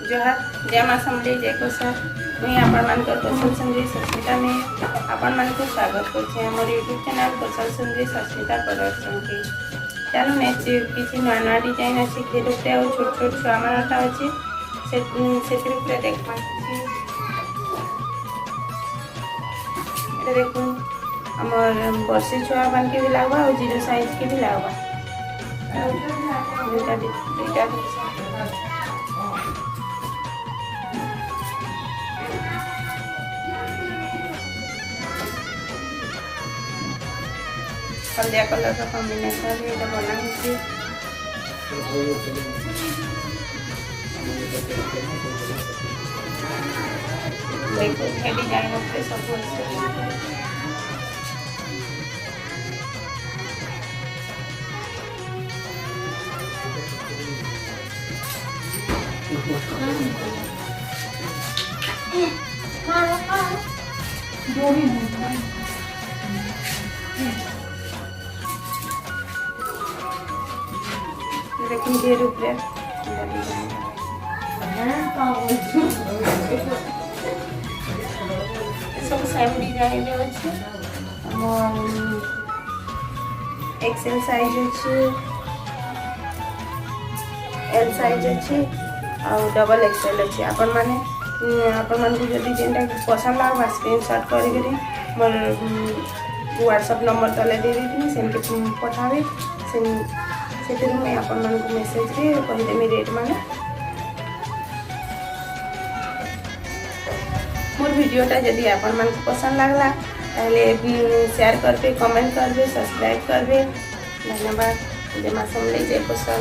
जोहार जय माँ समली जय कोसा मुझे आपण कौशल सुंदरी सस्मिता में आपण मान को स्वागत कर यूट्यूब चैनल कौशल सुंदरी सस्मिता प्रोडक्शन की चलो नेक्स्ट किसी नुआ नुआ डिजाइन अच्छी खेलते और छोट छोट छुआ मानटा अच्छे से देखा देखो आमर बर्षी छुआ मान के भी लगवा और 0 साइज के भी लगवा हल्दिया कलर का कॉम्बिनेशन ये बना है देखो ये डिजाइन पे सब लेकिन ये रूप रे सब सेम डिजाइन अच्छे एक्सेल साइज अच्छे एल साइज अच्छे और डबल एक्सेल अच्छे आपण माने जदि जेनटा पसंद लगवा स्क्रीनशॉट करी मोर व्हाट्सएप नंबर तले दे देती सेमके पठावे से मुझे आपण मान को मेसेज रे कहीदेमी रेट माने मोर वीडियोटा जदि आपण मान को पसंद लगला ताहले शेयर करबे कमेंट करबे सब्सक्राइब करबे धन्यवाद जय माँ समली जय कोशल।